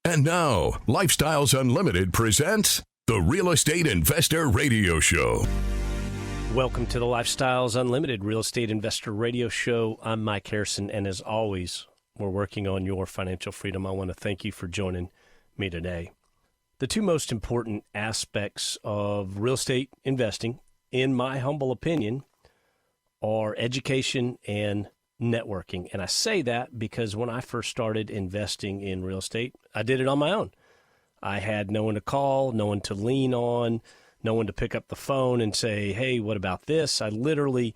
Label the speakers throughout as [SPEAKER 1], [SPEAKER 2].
[SPEAKER 1] And now, Lifestyles Unlimited presents the Real Estate Investor Radio Show.
[SPEAKER 2] Welcome to the Lifestyles Unlimited Real Estate Investor Radio Show. I'm Mike Harrison, and as always, we're working on your financial freedom. I want to thank you for joining me today. The two most important aspects of real estate investing, in my humble opinion, are education and networking. And I say that because when I first started investing in real estate, I did it on my own. I had no one to call, no one to lean on, no one to pick up the phone and say, hey, what about this? I literally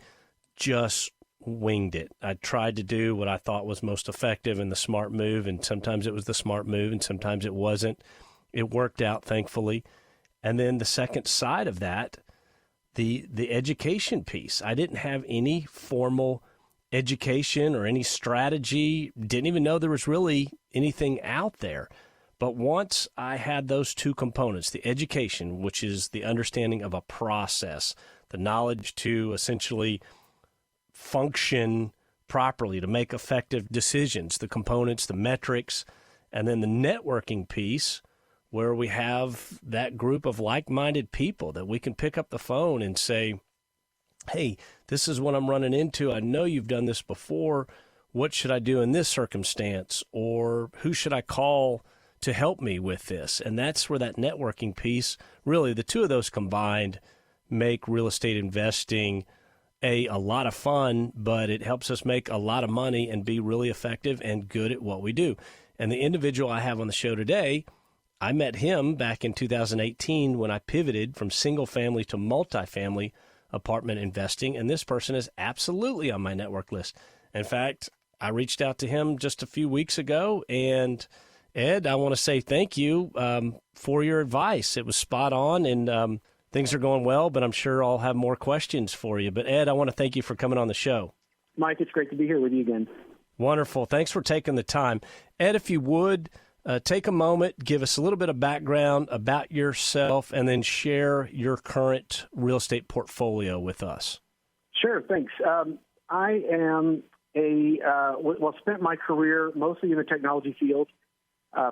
[SPEAKER 2] just winged it. I tried to do what I thought was most effective and the smart move, and sometimes it was the smart move and sometimes it wasn't. It worked out, thankfully. And then the second side of that, the education piece. I didn't have any formal education or any strategy, didn't even know there was really anything out there. But once I had those two components, the education, which is the understanding of a process, the knowledge to essentially function properly, to make effective decisions, the components, the metrics, and then the networking piece, where we have that group of like-minded people that we can pick up the phone and say, hey, this is what I'm running into. I know you've done this before. What should I do in this circumstance? Or who should I call to help me with this? And that's where that networking piece, really the two of those combined, make real estate investing a lot of fun, but it helps us make a lot of money and be really effective and good at what we do. And the individual I have on the show today, I met him back in 2018 when I pivoted from single family to multifamily apartment investing, and this person is absolutely on my network list. In fact, I reached out to him just a few weeks ago, and Ed, I want to say thank you for your advice. It was spot on, and things are going well, but I'm sure I'll have more questions for you. But Ed, I want to thank you for coming on the show.
[SPEAKER 3] Mike, it's great to be here with you again.
[SPEAKER 2] Wonderful. Thanks for taking the time. Ed, if you would, take a moment, give us a little bit of background about yourself, and then share your current real estate portfolio with us.
[SPEAKER 3] Sure, thanks. I am spent my career mostly in the technology field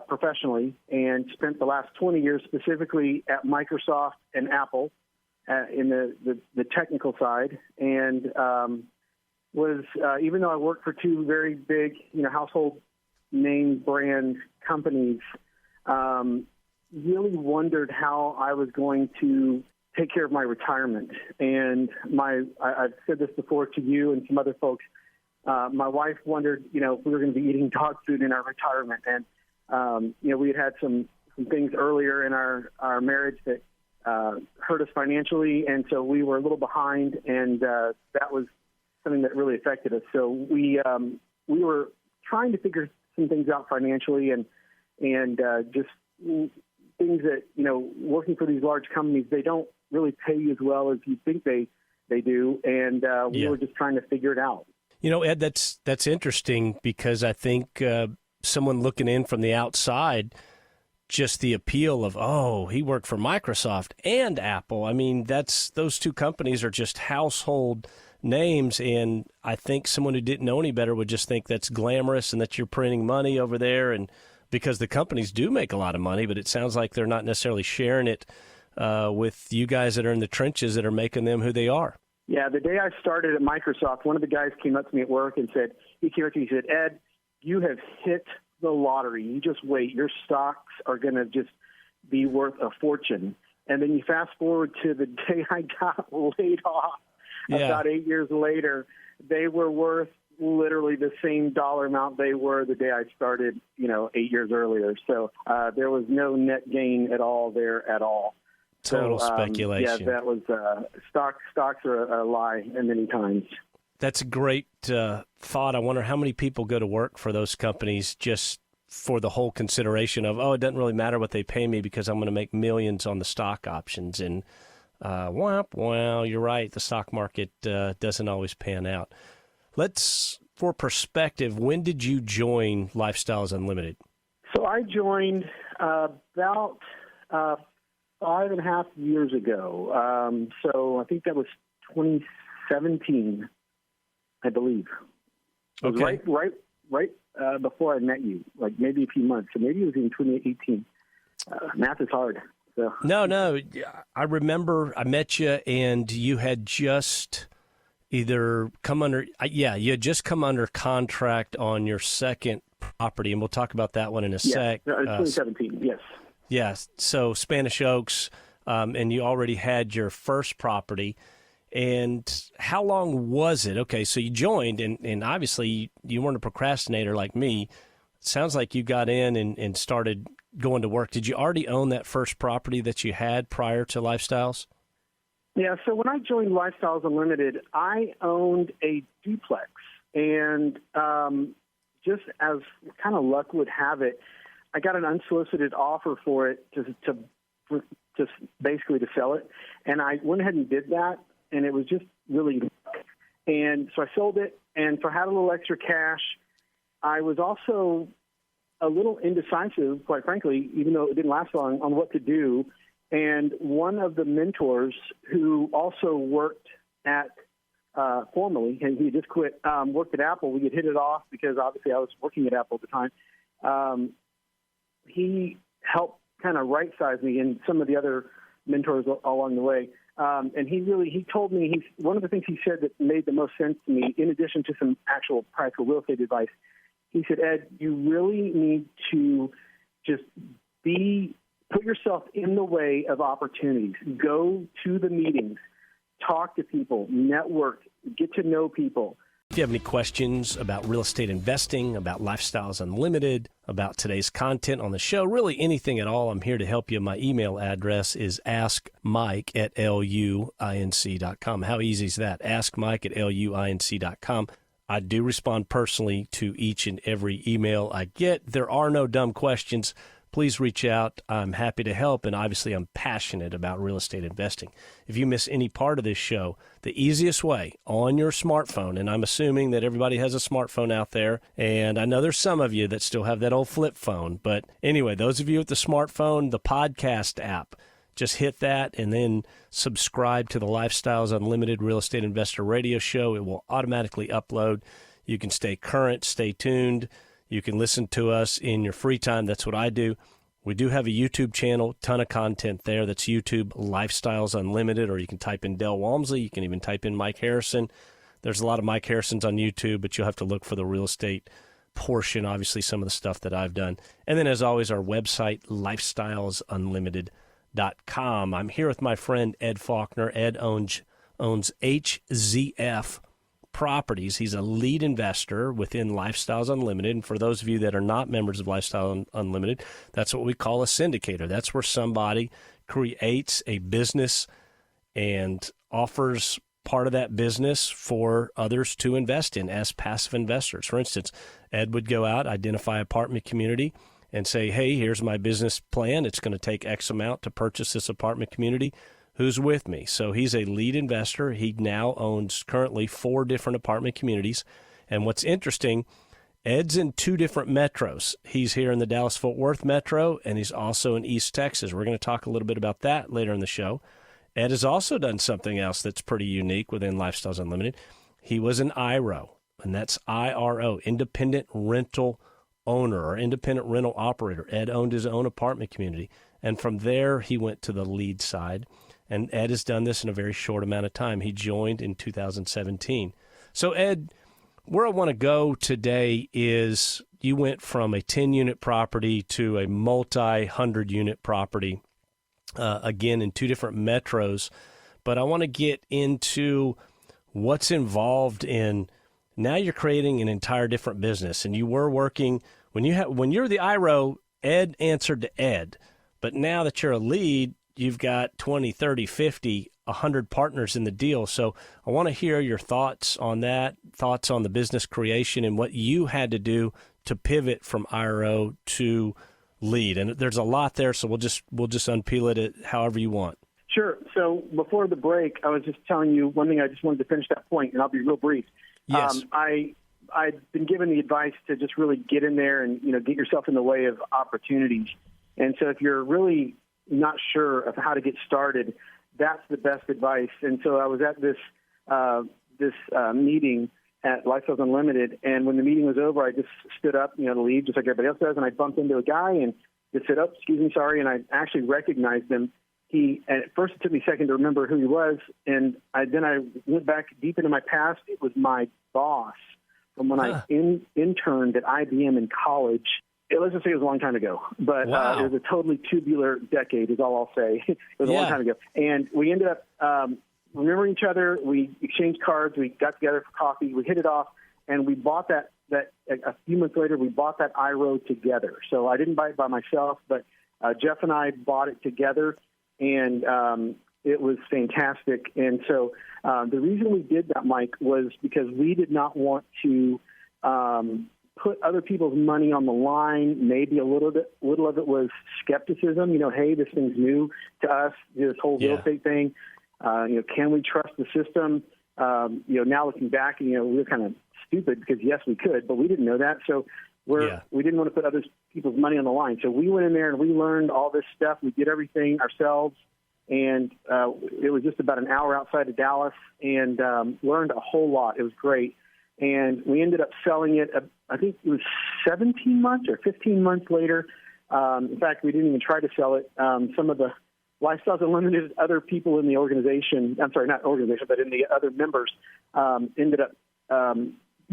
[SPEAKER 3] professionally, and spent the last 20 years specifically at Microsoft and Apple in the technical side, and even though I worked for two very big, household name brand companies, really wondered how I was going to take care of my retirement. And I've said this before to you and some other folks. My wife wondered, if we were going to be eating dog food in our retirement. And, we had some things earlier in our marriage that hurt us financially. And so we were a little behind, and that was something that really affected us. So we were trying to figure some things out financially, and just things that, working for these large companies, they don't really pay you as well as you think they do. And we were just trying to figure it out.
[SPEAKER 2] Ed, that's interesting, because I think someone looking in from the outside, just the appeal of, oh, he worked for Microsoft and Apple. I mean, those two companies are just household names, and I think someone who didn't know any better would just think that's glamorous and that you're printing money over there, and because the companies do make a lot of money, but it sounds like they're not necessarily sharing it with you guys that are in the trenches that are making them who they are.
[SPEAKER 3] Yeah, the day I started at Microsoft, one of the guys came up to me at work and said, Ed, you have hit the lottery. You just wait. Your stocks are going to just be worth a fortune. And then you fast forward to the day I got laid off. About 8 years later, they were worth literally the same dollar amount they were the day I started, 8 years earlier. So there was no net gain at all there at all.
[SPEAKER 2] Total speculation.
[SPEAKER 3] Yeah, that was stocks are a lie many times.
[SPEAKER 2] That's a great thought. I wonder how many people go to work for those companies just for the whole consideration of, it doesn't really matter what they pay me because I'm going to make millions on the stock options. And you're right. The stock market doesn't always pan out. For perspective, when did you join Lifestyles Unlimited?
[SPEAKER 3] So I joined about 5.5 years ago. So I think that was 2017, I believe. It was right before I met you, like maybe a few months. So maybe it was in 2018. Math is hard. So.
[SPEAKER 2] No. I remember I met you, and you had just either come under, you had just come under contract on your second property, and we'll talk about that one in a sec.
[SPEAKER 3] 2017, yes.
[SPEAKER 2] Yes, so Spanish Oaks, and you already had your first property. And how long was it? Okay, so you joined, and obviously you weren't a procrastinator like me. It sounds like you got in and started going to work. Did you already own that first property that you had prior to Lifestyles?
[SPEAKER 3] Yeah, so when I joined Lifestyles Unlimited, I owned a duplex. And just as kind of luck would have it, I got an unsolicited offer for it to basically to sell it. And I went ahead and did that, and it was just really luck. And so I sold it, and so I had a little extra cash. I was also a little indecisive, quite frankly, even though it didn't last long, on what to do. And one of the mentors who also worked at formerly, and he just quit, worked at Apple. We had hit it off because obviously I was working at Apple at the time. He helped kind of right-size me and some of the other mentors along the way. And he told me, one of the things he said that made the most sense to me, in addition to some actual practical real estate advice, he said, Ed, you really need to just put yourself in the way of opportunities. Go to the meetings, talk to people, network, get to know people.
[SPEAKER 2] If you have any questions about real estate investing, about Lifestyles Unlimited, about today's content on the show, really anything at all, I'm here to help you. My email address is askmike@luinc.com. How easy is that? Askmike@luinc.com. I do respond personally to each and every email I get. There are no dumb questions. Please reach out. I'm happy to help, and obviously I'm passionate about real estate investing. If you miss any part of this show, the easiest way on your smartphone, and I'm assuming that everybody has a smartphone out there, and I know there's some of you that still have that old flip phone, but anyway, those of you with the smartphone, the podcast app, just hit that and then subscribe to the Lifestyles Unlimited Real Estate Investor Radio Show. It will automatically upload. You can stay current, stay tuned. You can listen to us in your free time. That's what I do. We do have a YouTube channel, ton of content there. That's YouTube Lifestyles Unlimited, or you can type in Del Walmsley. You can even type in Mike Harrison. There's a lot of Mike Harrisons on YouTube, but you'll have to look for the real estate portion, obviously some of the stuff that I've done. And then, as always, our website, lifestylesunlimited.com. I'm here with my friend Ed Faulkner. Ed owns HZF Properties. He's a lead investor within Lifestyles Unlimited. And for those of you that are not members of Lifestyle Unlimited, that's what we call a syndicator. That's where somebody creates a business and offers part of that business for others to invest in as passive investors. For instance, Ed would go out, identify apartment community, and say, hey, here's my business plan. It's going to take X amount to purchase this apartment community. Who's with me? So he's a lead investor. He now owns currently 4 different apartment communities. And what's interesting, Ed's in 2 different metros. He's here in the Dallas-Fort Worth metro, and he's also in East Texas. We're going to talk a little bit about that later in the show. Ed has also done something else that's pretty unique within Lifestyles Unlimited. He was an IRO, and that's IRO, independent rental owner or independent rental operator. Ed owned his own apartment community. And from there, he went to the lead side. And Ed has done this in a very short amount of time. He joined in 2017. So, Ed, where I want to go today is you went from a 10-unit property to a multi-100-unit property, again, in 2 different metros. But I want to get into what's involved in, now you're creating an entire different business. And you were working, when you're the IRO, Ed answered to Ed. But now that you're a lead, you've got 20, 30, 50, 100 partners in the deal. So I want to hear your thoughts on that, thoughts on the business creation and what you had to do to pivot from IRO to lead. And there's a lot there, so we'll just unpeel it however you want.
[SPEAKER 3] Sure. So before the break, I was just telling you one thing. I just wanted to finish that point, and I'll be real brief.
[SPEAKER 2] Yes.
[SPEAKER 3] I've been given the advice to just really get in there and get yourself in the way of opportunities. And so if you're really not sure of how to get started, that's the best advice. And so I was at this meeting at Lifestyles Unlimited. And when the meeting was over, I just stood up, to leave, just like everybody else does. And I bumped into a guy and just said, "Oh, excuse me, sorry." And I actually recognized him. And at first it took me a second to remember who he was. And then I went back deep into my past. It was my boss from when I interned at IBM in college. Let's just say it was a long time ago, but
[SPEAKER 2] wow.
[SPEAKER 3] It was a totally tubular decade is all I'll say. It was a long time ago. And we ended up remembering each other. We exchanged cards. We got together for coffee. We hit it off, and we bought that a few months later, we bought that IRO together. So I didn't buy it by myself, but Jeff and I bought it together, and it was fantastic. And so the reason we did that, Mike, was because we did not want to put other people's money on the line. Maybe a little of it was skepticism. Hey, this thing's new to us, this whole real estate thing. Can we trust the system? Now looking back, we were kind of stupid because, yes, we could, but we didn't know that. So we didn't want to put other people's money on the line. So we went in there and we learned all this stuff. We did everything ourselves. And it was just about an hour outside of Dallas, and learned a whole lot. It was great. And we ended up selling it, I think it was 17 months or 15 months later. In fact, we didn't even try to sell it. Some of the Lifestyles Unlimited other people in the organization, I'm sorry, not organization, but in the other members, ended up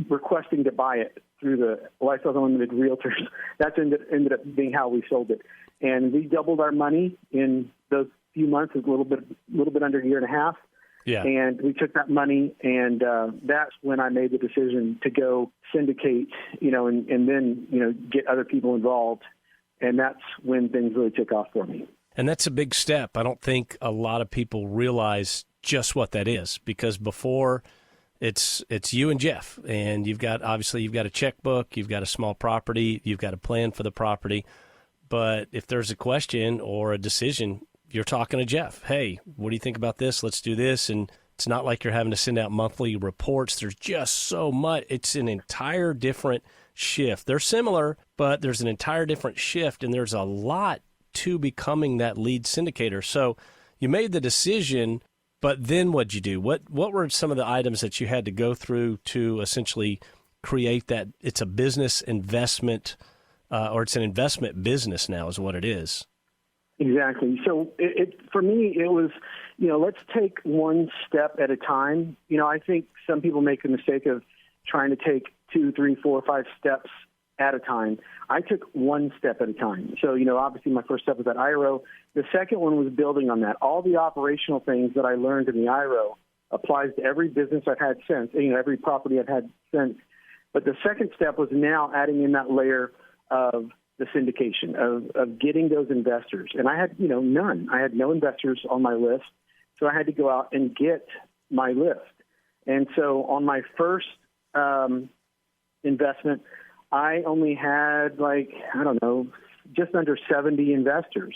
[SPEAKER 3] requesting to buy it through the Lifestyles Unlimited realtors. That's ended up being how we sold it. And we doubled our money in those few months, a little bit under a year and a half.
[SPEAKER 2] Yeah.
[SPEAKER 3] And we took that money, and that's when I made the decision to go syndicate, and then, get other people involved. And that's when things really took off for me.
[SPEAKER 2] And that's a big step. I don't think a lot of people realize just what that is, because before it's you and Jeff, and you've got a checkbook, you've got a small property, you've got a plan for the property. But if there's a question or a decision, you're talking to Jeff. Hey, what do you think about this? Let's do this. And it's not like you're having to send out monthly reports. There's just so much. It's an entire different shift. They're similar, but there's an entire different shift, and there's a lot to becoming that lead syndicator. So you made the decision, but then what'd you do? What were some of the items that you had to go through to essentially create that? It's a business investment, or it's an investment business now is what it is.
[SPEAKER 3] Exactly. So for me, it was, let's take one step at a time. I think some people make the mistake of trying to take 2, 3, 4, 5 steps at a time. I took one step at a time. So, obviously my first step was that IRO. The second one was building on that. All the operational things that I learned in the IRO applies to every business I've had since, every property I've had since. But the second step was now adding in that layer of the syndication, of getting those investors. And I had, none. I had no investors on my list. So I had to go out and get my list. And so on my first investment, I only had just under 70 investors.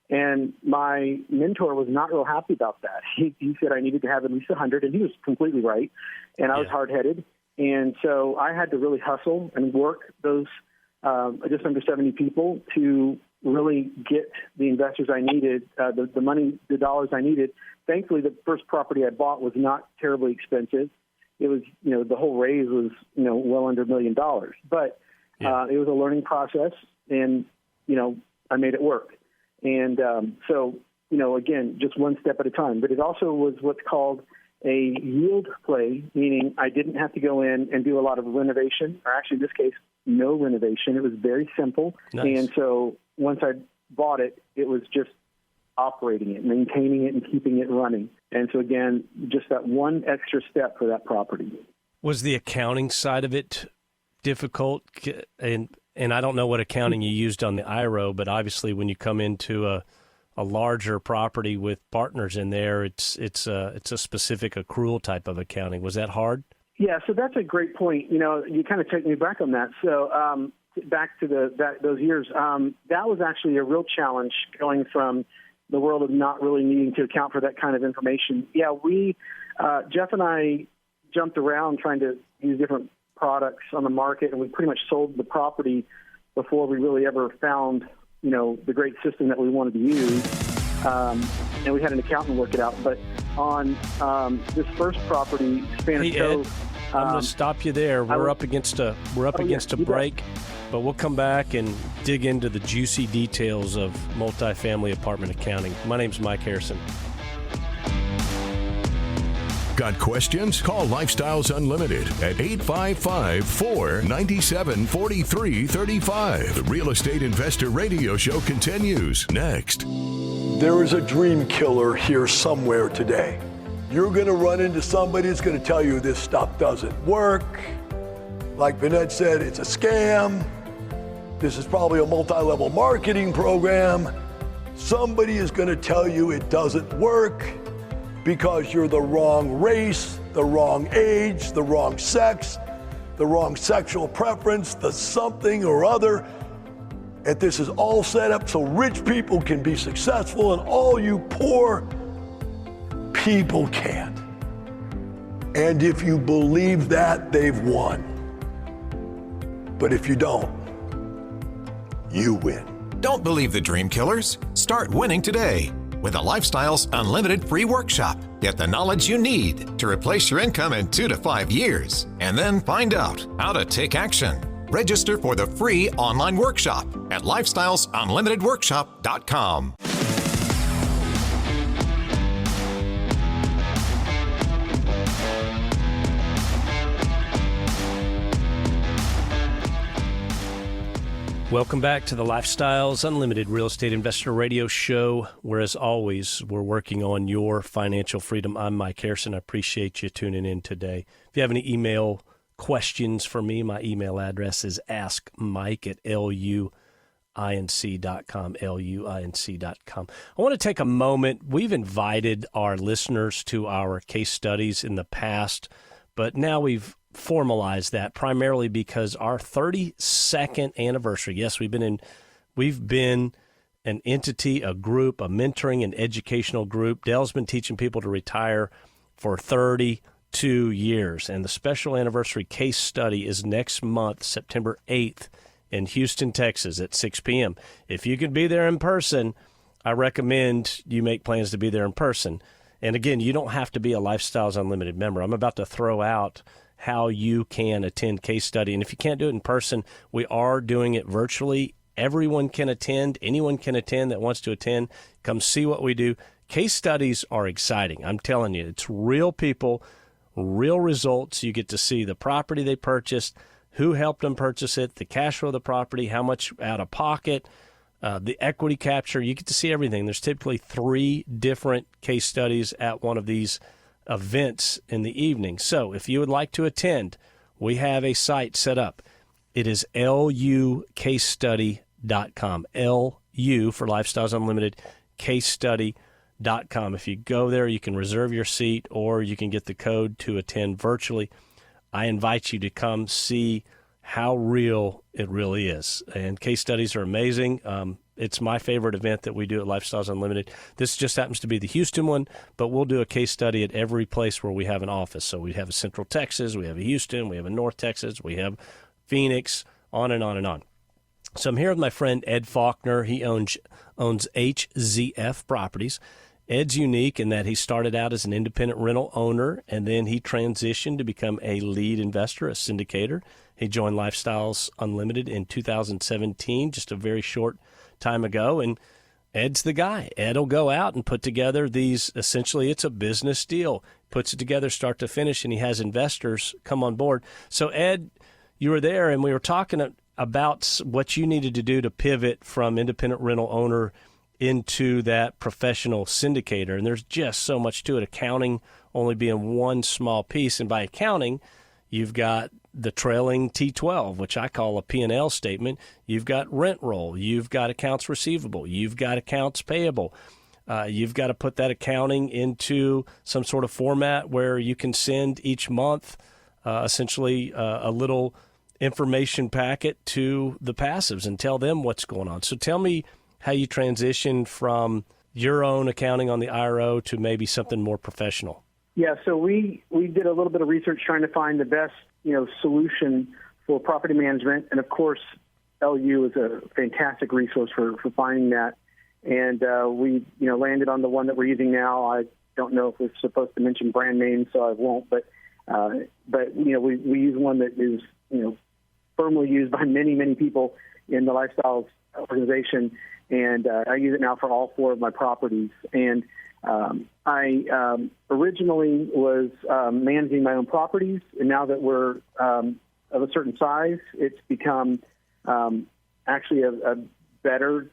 [SPEAKER 3] And my mentor was not real happy about that. He said I needed to have at least 100, and he was completely right. And I was hard-headed. And so I had to really hustle and work those just under 70 people to really get the investors I needed, the money, the dollars I needed. Thankfully, the first property I bought was not terribly expensive. It was, the whole raise was, well under $1 million. But it was a learning process, and, I made it work. And so, again, just one step at a time. But it also was what's called a yield play, meaning I didn't have to go in and do a lot of renovation, or actually in this case, no renovation. It was very simple.
[SPEAKER 2] Nice.
[SPEAKER 3] And so once I bought it, it was just operating it, maintaining it, and keeping it running. And so, again, just that one extra step for that property.
[SPEAKER 2] Was the accounting side of it difficult? And I don't know what accounting you used on the IRO, but obviously when you come into a larger property with partners in there, it's a specific accrual type of accounting. Was that hard?
[SPEAKER 3] Yeah, so that's a great point. You kind of take me back on that. So back to those years, that was actually a real challenge going from the world of not really needing to account for that kind of information. Yeah, Jeff and I jumped around trying to use different products on the market, and we pretty much sold the property before we really ever found, the great system that we wanted to use. And we had an accountant work it out. But on this first property, Spanish Cove.
[SPEAKER 2] I'm going to stop you there. We're up against a break, but we'll come back and dig into the juicy details of multifamily apartment accounting. My name's Mike Harrison.
[SPEAKER 1] Got questions? Call Lifestyles Unlimited at 855-497-4335. The Real Estate Investor Radio Show continues next.
[SPEAKER 4] There is a dream killer here somewhere today. You're going to run into somebody that's going to tell you this stuff doesn't work. Like Vinette said, it's a scam. This is probably a multi-level marketing program. Somebody is going to tell you it doesn't work because you're the wrong race, the wrong age, the wrong sex, the wrong sexual preference, the something or other. And this is all set up so rich people can be successful and all you poor people can't. And if you believe that, they've won. But if you don't, you win.
[SPEAKER 5] Don't believe the dream killers. Start winning today with the Lifestyles Unlimited free workshop. Get the knowledge you need to replace your income in 2 to 5 years, and then find out how to take action. Register for the free online workshop at lifestylesunlimitedworkshop.com.
[SPEAKER 2] Welcome back to the Lifestyles Unlimited Real Estate Investor Radio Show, where, as always, we're working on your financial freedom. I'm Mike Harrison. I appreciate you tuning in today. If you have any email questions for me, my email address is askmike@luinc.com, luinc.com. I want to take a moment. We've invited our listeners to our case studies in the past, but now we've formalized that primarily because our 32nd anniversary. Yes, we've been an entity, a group, a mentoring and educational group. Dell's been teaching people to retire for 32 years. And the special anniversary case study is next month, September 8th in Houston, Texas at 6 p.m. If you can be there in person, I recommend you make plans to be there in person. And again, you don't have to be a Lifestyles Unlimited member. I'm about to throw out how you can attend case study. And if you can't do it in person, we are doing it virtually. Everyone can attend. Anyone can attend that wants to attend. Come see what we do. Case studies are exciting. I'm telling you, it's real people, real results. You get to see the property they purchased, who helped them purchase it, the cash flow of the property, how much out of pocket, the equity capture. You get to see everything. There's typically 3 different case studies at one of these events in the evening. So if you would like to attend, we have a site set up. It is lucasestudy.com. LU for Lifestyles Unlimited, casestudy.com. If you go there, you can reserve your seat or you can get the code to attend virtually. I invite you to come see how real it really is. And case studies are amazing. It's my favorite event that we do at Lifestyles Unlimited. This just happens to be the Houston one, but we'll do a case study at every place where we have an office. So we have a Central Texas, we have a Houston, we have a North Texas, we have Phoenix, on and on and on. So I'm here with my friend Ed Faulkner. He owns HZF Properties. Ed's unique in that he started out as an independent rental owner, and then he transitioned to become a lead investor, a syndicator. He joined Lifestyles Unlimited in 2017, just a very short time ago, and Ed's the guy. Ed will go out and put together these, essentially it's a business deal, puts it together start to finish, and he has investors come on board. So Ed, you were there, and we were talking about what you needed to do to pivot from independent rental owner into that professional syndicator, and there's just so much to it, accounting only being one small piece. And by accounting, you've got the trailing T12, which I call a P&L statement. You've got rent roll. You've got accounts receivable. You've got accounts payable. You've got to put that accounting into some sort of format where you can send each month essentially a little information packet to the passives and tell them what's going on. So tell me how you transitioned from your own accounting on the IRO to maybe something more professional.
[SPEAKER 3] Yeah, so we did a little bit of research trying to find the best solution for property management, and of course, LU is a fantastic resource for finding that. And we landed on the one that we're using now. I don't know if we're supposed to mention brand names, so I won't. But But we use one that is firmly used by many, many people in the Lifestyles organization, and I use it now for all 4 of my properties. And I originally was managing my own properties, and now that we're of a certain size, it's become actually a better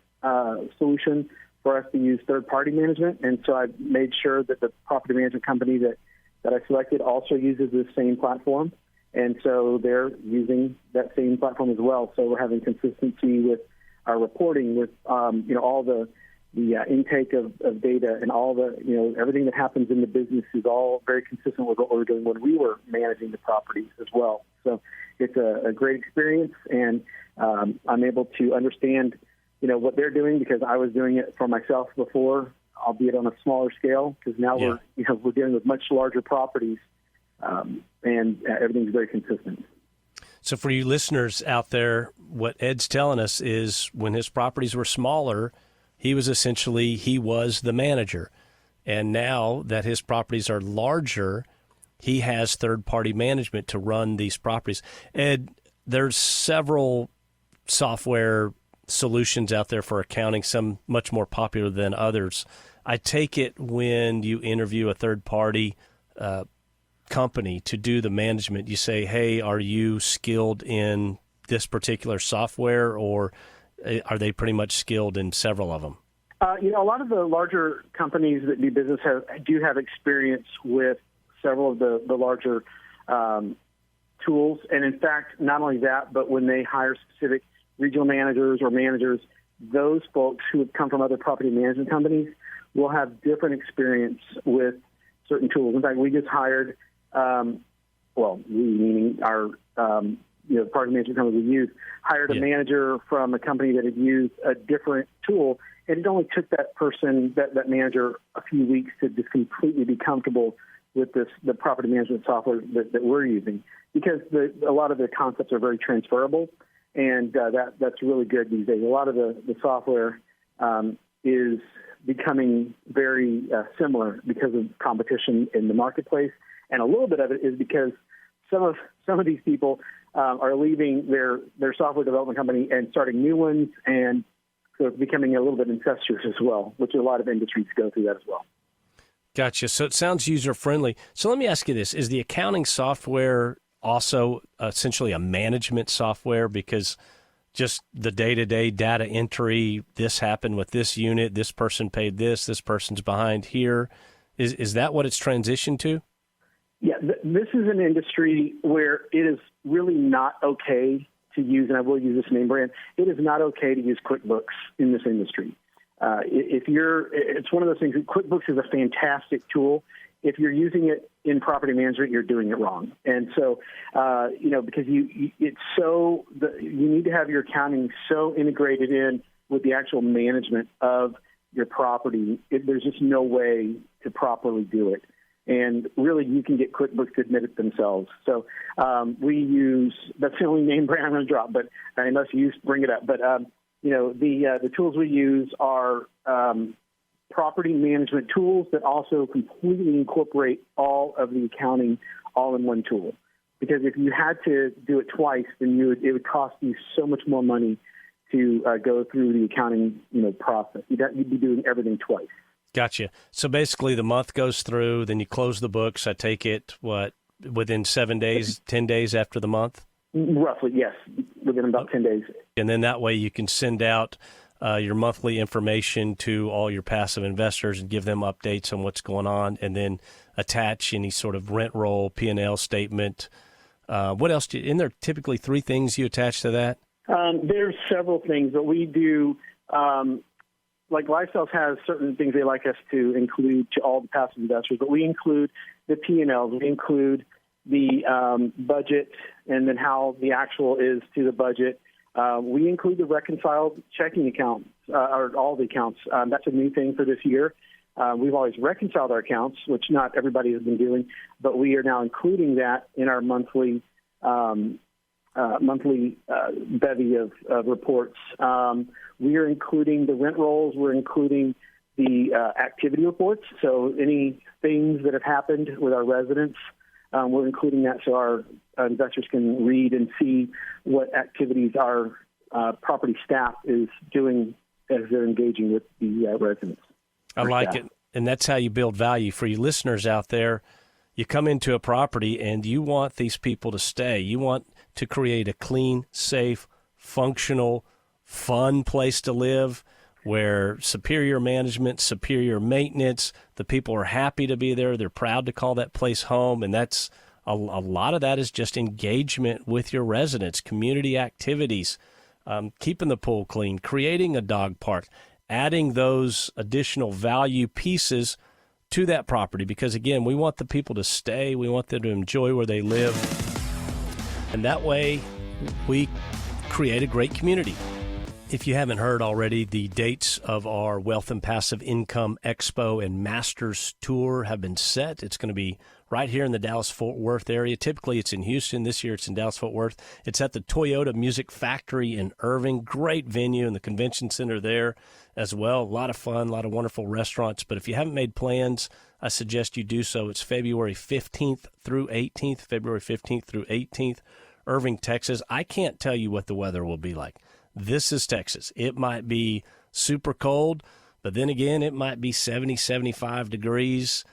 [SPEAKER 3] solution for us to use third-party management. And so I've made sure that the property management company that I selected also uses the same platform. And so they're using that same platform as well. So we're having consistency with our reporting, with all the intake of data, and all the everything that happens in the business is all very consistent with what we were doing when we were managing the properties as well. So it's a great experience, and I'm able to understand what they're doing, because I was doing it for myself before, albeit on a smaller scale, because now we're dealing with much larger properties. And everything's very consistent.
[SPEAKER 2] So for you listeners out there, what Ed's telling us is when his properties were smaller, he was the manager. And now that his properties are larger, he has third-party management to run these properties. Ed, there's several software solutions out there for accounting, some much more popular than others. I take it when you interview a third-party company to do the management, you say, hey, are you skilled in this particular software, or are they pretty much skilled in several of them?
[SPEAKER 3] A lot of the larger companies that do business do have experience with several of the larger tools. And in fact, not only that, but when they hire specific regional managers or managers, those folks who have come from other property management companies will have different experience with certain tools. In fact, we just hired meaning our property management company we use, hired a manager from a company that had used a different tool, and it only took that person, that manager, a few weeks to just completely be comfortable with the property management software that we're using, because a lot of the concepts are very transferable, and that's really good these days. A lot of the software is becoming very similar because of competition in the marketplace. And a little bit of it is because some of these people are leaving their software development company and starting new ones, and so it's becoming a little bit incestuous as well, which a lot of industries go through that as well.
[SPEAKER 2] Gotcha. So it sounds user-friendly. So let me ask you this. Is the accounting software also essentially a management software, because just the day-to-day data entry, this happened with this unit, this person paid this person's behind here, is that what it's transitioned to?
[SPEAKER 3] Yeah, this is an industry where it is really not okay to use, and I will use this name brand, it is not okay to use QuickBooks in this industry. It's one of those things. QuickBooks is a fantastic tool. If you're using it in property management, you're doing it wrong. And so, because you need to have your accounting so integrated in with the actual management of your property. There's just no way to properly do it. And really, you can get QuickBooks to admit it themselves. So we use, that's the only name brand I'm going to drop, but unless you bring it up. But, the tools we use are property management tools that also completely incorporate all of the accounting all in one tool. Because if you had to do it twice, then it would cost you so much more money to go through the accounting process. You'd be doing everything twice.
[SPEAKER 2] Gotcha. So basically the month goes through, then you close the books. I take it, within 7 days, 10 days after the month?
[SPEAKER 3] Roughly, yes, within about 10 days.
[SPEAKER 2] And then that way you can send out your monthly information to all your passive investors and give them updates on what's going on, and then attach any sort of rent roll, P&L statement. What else? Isn't there typically 3 things you attach to that?
[SPEAKER 3] There's several things, but we do like Lifestyles has certain things they like us to include to all the passive investors, but we include the P&Ls, we include the budget, and then how the actual is to the budget. We include the reconciled checking accounts, or all the accounts. That's a new thing for this year. We've always reconciled our accounts, which not everybody has been doing, but we are now including that in our monthly bevy of reports. We are including the rent rolls. We're including the activity reports. So any things that have happened with our residents, we're including that so our investors can read and see what activities our property staff is doing as they're engaging with the residents.
[SPEAKER 2] I like it. And that's how you build value. For you listeners out there, you come into a property and you want these people to stay. You want to create a clean, safe, functional, fun place to live where superior management, superior maintenance, the people are happy to be there. They're proud to call that place home. And that's a lot of that is just engagement with your residents, community activities, keeping the pool clean, creating a dog park, adding those additional value pieces to that property. Because, again, we want the people to stay. We want them to enjoy where they live. And that way, we create a great community. If you haven't heard already, the dates of our Wealth and Passive Income Expo and Masters Tour have been set. It's going to be right here in the Dallas-Fort Worth area. Typically, it's in Houston. This year, it's in Dallas-Fort Worth. It's at the Toyota Music Factory in Irving. Great venue in the convention center there as well. A lot of fun, a lot of wonderful restaurants. But if you haven't made plans, I suggest you do so. It's February 15th through 18th, February 15th through 18th, Irving, Texas. I can't tell you what the weather will be like. This is Texas. It might be super cold, but then again, it might be 70, 75 degrees.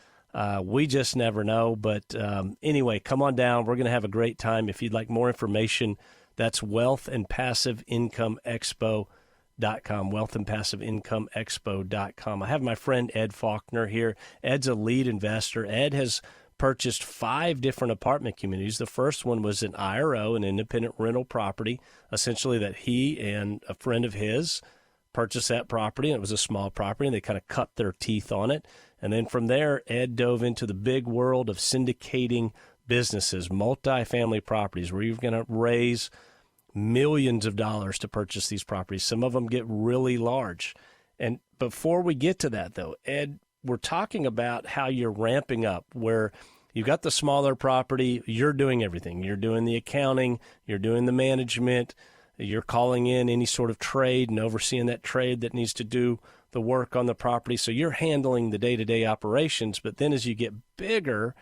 [SPEAKER 2] We just never know. But anyway, come on down. We're going to have a great time. If you'd like more information, that's wealthandpassiveincomeexpo.com, wealthandpassiveincomeexpo.com. I have my friend Ed Faulkner here. Ed's a lead investor. Ed has purchased 5 different apartment communities. The first one was an IRO, an independent rental property, essentially that he and a friend of his purchased that property, and it was a small property, and they kind of cut their teeth on it. And then from there, Ed dove into the big world of syndicating businesses, multifamily properties, where you're going to raise millions of dollars to purchase these properties. Some of them get really large. And before we get to that, though, Ed, we're talking about how you're ramping up, where you've got the smaller property, you're doing everything. You're doing the accounting, you're doing the management, you're calling in any sort of trade and overseeing that trade that needs to do the work on the property. So you're handling the day-to-day operations. But then as you get bigger,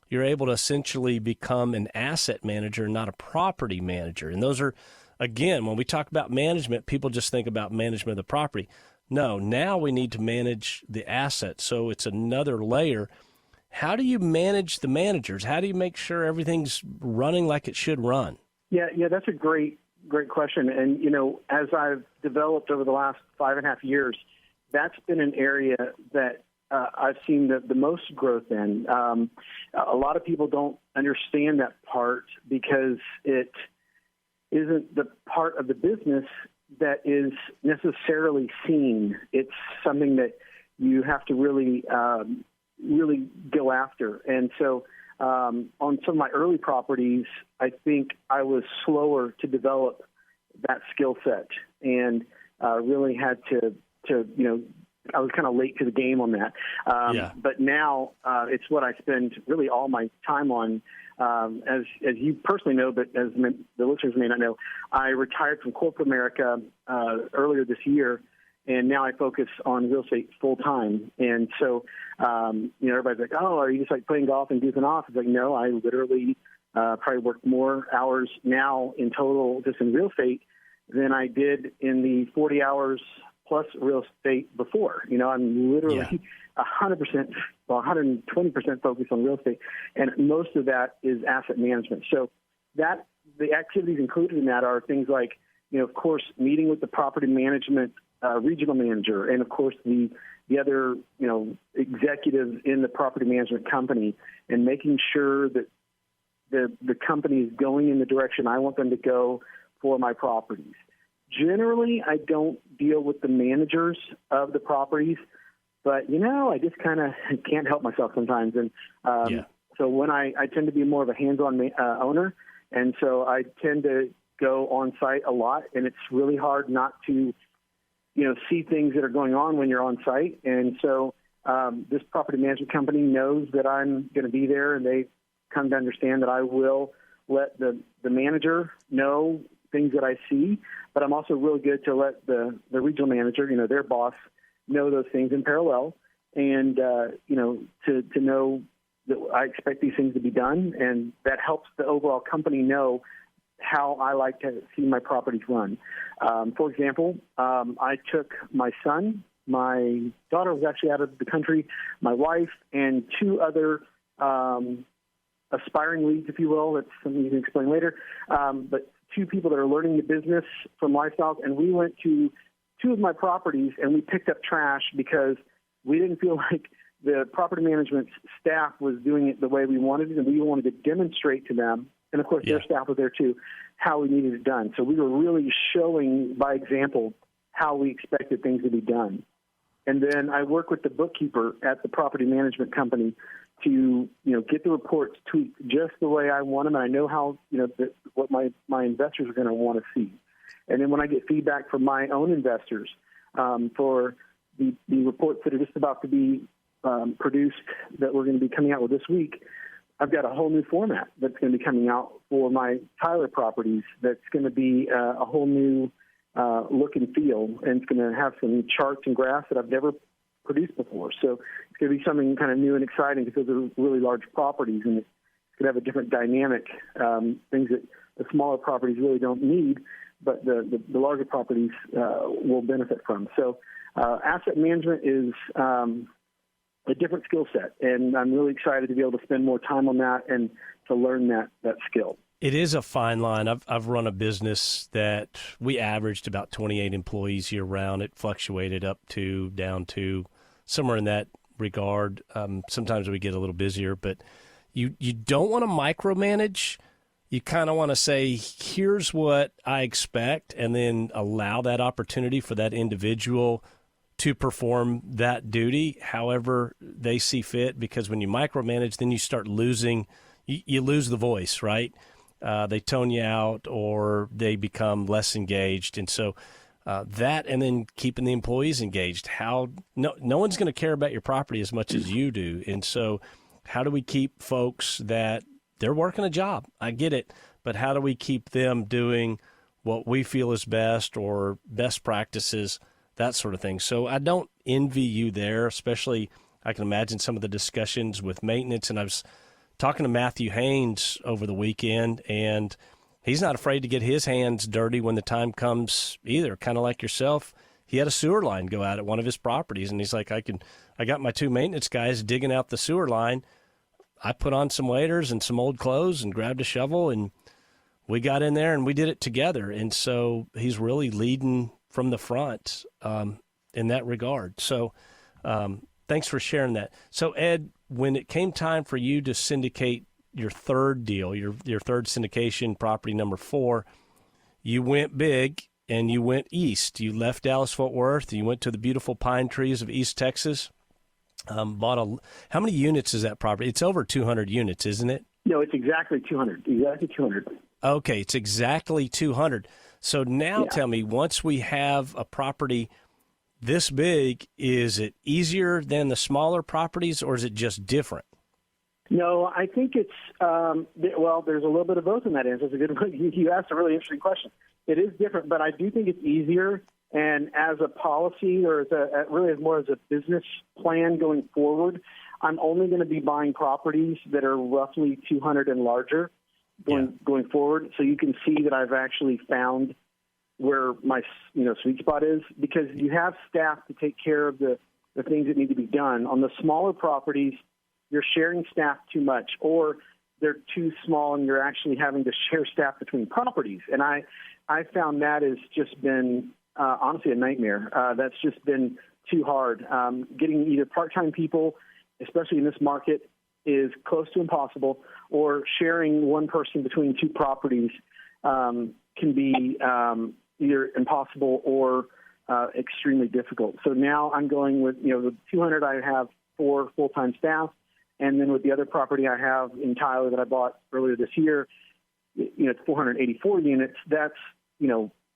[SPEAKER 2] you're able to essentially become an asset manager, not a property manager. And those are, again, when we talk about management, people just think about management of the property. No, now we need to manage the assets. So it's another layer. How do you manage the managers? How do you make sure everything's running like it should run?
[SPEAKER 3] Yeah, that's a great question. And, as I've developed over the last 5.5 years, that's been an area that I've seen the most growth in. A lot of people don't understand that part because it isn't the part of the business that is necessarily seen. It's something that you have to really go after. And so on some of my early properties, I think I was slower to develop that skill set and really had to I was kind of late to the game on that. But now it's what I spend really all my time on. As you personally know, but as the listeners may not know, I retired from corporate America earlier this year, and now I focus on real estate full time. And so, everybody's like, "Oh, are you just like playing golf and goofing off?" It's like, no, I literally probably work more hours now in total just in real estate than I did in the 40 hours plus real estate before. I'm literally 100%, 120% focused on real estate, and most of that is asset management. So that the activities included in that are things like, of course, meeting with the property management regional manager, and of course the other, executives in the property management company, and making sure that the company is going in the direction I want them to go for my properties. Generally, I don't deal with the managers of the properties, but, I just kind of can't help myself sometimes. And so when I tend to be more of a hands-on owner, and so I tend to go on site a lot, and it's really hard not to, see things that are going on when you're on site. And so this property management company knows that I'm going to be there, and they come to understand that I will let the manager know things that I see, but I'm also really good to let the regional manager, their boss, know those things in parallel, and to know that I expect these things to be done, and that helps the overall company know how I like to see my properties run. For example, I took my son, my daughter was actually out of the country, my wife, and two other aspiring leads, if you will. That's something you can explain later. But two people that are learning the business from Lifestyles, and we went to two of my properties, and we picked up trash because we didn't feel like the property management staff was doing it the way we wanted it, and we wanted to demonstrate to them, and of course their staff was there too, how we needed it done. So we were really showing by example how we expected things to be done. And then I work with the bookkeeper at the property management company to, get the reports tweaked just the way I want them, and I know how, what my investors are going to want to see. And then when I get feedback from my own investors for the reports that are just about to be produced that we're going to be coming out with this week, I've got a whole new format that's going to be coming out for my Tyler properties that's going to be a whole new look and feel, and it's going to have some charts and graphs that I've never produced before. So it's going to be something kind of new and exciting because they're really large properties, and it's going to have a different dynamic, things that the smaller properties really don't need, but the larger properties will benefit from. So asset management is a different skill set, and I'm really excited to be able to spend more time on that and to learn that skill.
[SPEAKER 2] It is a fine line. I've run a business that we averaged about 28 employees year round. It fluctuated up to down to somewhere in that regard. Sometimes we get a little busier, but you don't want to micromanage. You kind of want to say, here's what I expect, and then allow that opportunity for that individual to perform that duty however they see fit, because when you micromanage, then you start losing, you lose the voice, right? They tone you out or they become less engaged. And so that, and then keeping the employees engaged. No one's going to care about your property as much as you do. And so how do we keep folks that they're working a job? I get it. But how do we keep them doing what we feel is best or best practices, that sort of thing? So I don't envy you there, especially I can imagine some of the discussions with maintenance. And I was talking to Matthew Haynes over the weekend, and he's not afraid to get his hands dirty when the time comes either, kind of like yourself. He had a sewer line go out at one of his properties, and he's like, I got my two maintenance guys digging out the sewer line. I put on some waders and some old clothes and grabbed a shovel, and we got in there and we did it together. And so he's really leading from the front in that regard. So thanks for sharing that. So, Ed, when it came time for you to syndicate your third deal, your third syndication, property number 4, you went big and you went east. You left Dallas-Fort Worth. You went to the beautiful pine trees of East Texas. How many units is that property? It's over 200 units, isn't it?
[SPEAKER 3] No, it's exactly 200. Exactly 200.
[SPEAKER 2] Okay, it's exactly 200. So now tell me, once we have a property this big, is it easier than the smaller properties, or is it just different?
[SPEAKER 3] No, I think it's, there's a little bit of both in that answer. It's a good one. You asked a really interesting question. It is different, but I do think it's easier. And as a policy, or really more as a business plan going forward, I'm only going to be buying properties that are roughly 200 and larger going forward. So you can see that I've actually found where my sweet spot is, because you have staff to take care of the things that need to be done. On the smaller properties, you're sharing staff too much, or they're too small and you're actually having to share staff between properties. And I found that has just been honestly a nightmare. That's just been too hard. Getting either part-time people, especially in this market, is close to impossible, or sharing one person between two properties can be either impossible or extremely difficult. So now I'm going with, the 200, I have 4 full-time staff. And then with the other property I have in Tyler that I bought earlier this year, it's 484 units. That's,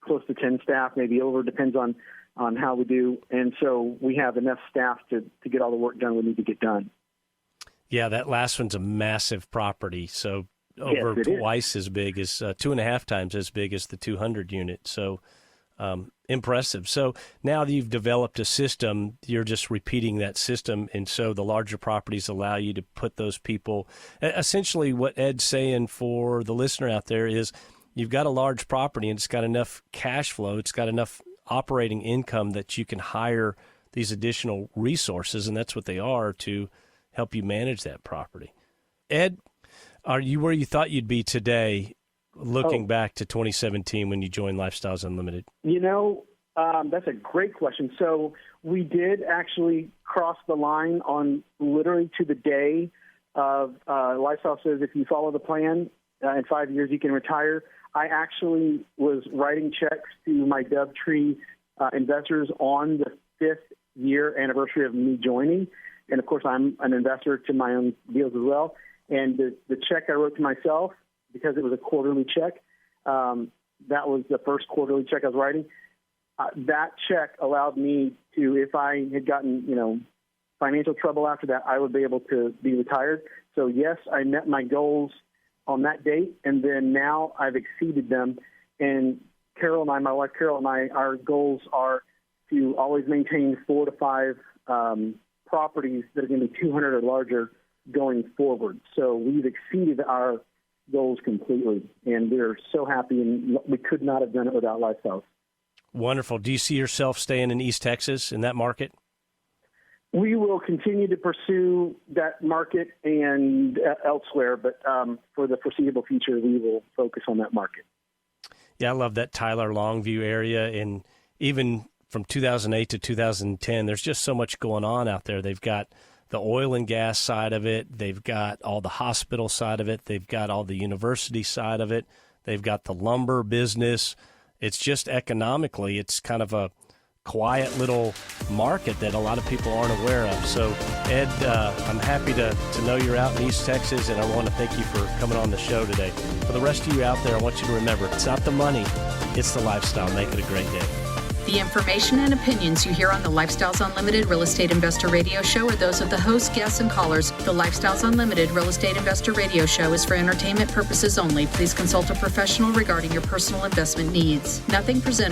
[SPEAKER 3] close to 10 staff, maybe over, depends on how we do. And so we have enough staff to get all the work done we need to get done.
[SPEAKER 2] Yeah, that last one's a massive property. So over twice as big as 2.5 times as big as the 200 unit. So Impressive. So now that you've developed a system, you're just repeating that system. And so the larger properties allow you to put those people. Essentially, what Ed's saying for the listener out there is you've got a large property and it's got enough cash flow, it's got enough operating income that you can hire these additional resources, and that's what they are, to help you manage that property. Ed, are you where you thought you'd be today, looking back to 2017 when you joined Lifestyles Unlimited?
[SPEAKER 3] That's a great question. So we did actually cross the line on literally to the day of Lifestyle says if you follow the plan, in 5 years you can retire. I actually was writing checks to my Dovetree investors on the 5th year anniversary of me joining. And, of course, I'm an investor to my own deals as well. And the check I wrote to myself, because it was a quarterly check, that was the first quarterly check I was writing. That check allowed me to, if I had gotten, financial trouble after that, I would be able to be retired. So, yes, I met my goals on that date, and then now I've exceeded them. And Carol and I, my wife Carol and I, our goals are to always maintain 4 to 5 properties that are going to be 200 or larger going forward. So we've exceeded our goals completely, and we're so happy, and we could not have done it without Lifestyles.
[SPEAKER 2] Wonderful. Do you see yourself staying in East Texas in that market?
[SPEAKER 3] We will continue to pursue that market and elsewhere, but for the foreseeable future, we will focus on that market.
[SPEAKER 2] Yeah, I love that Tyler Longview area, and even from 2008 to 2010, there's just so much going on out there. They've got the oil and gas side of it. They've got all the hospital side of it. They've got all the university side of it. They've got the lumber business. It's just economically, it's kind of a quiet little market that a lot of people aren't aware of. So, Ed, I'm happy to know you're out in East Texas, and I want to thank you for coming on the show today. For the rest of you out there, I want you to remember, it's not the money, it's the lifestyle. Make it a great day.
[SPEAKER 6] The information and opinions you hear on the Lifestyles Unlimited Real Estate Investor Radio Show are those of the hosts, guests, and callers. The Lifestyles Unlimited Real Estate Investor Radio Show is for entertainment purposes only. Please consult a professional regarding your personal investment needs. Nothing presented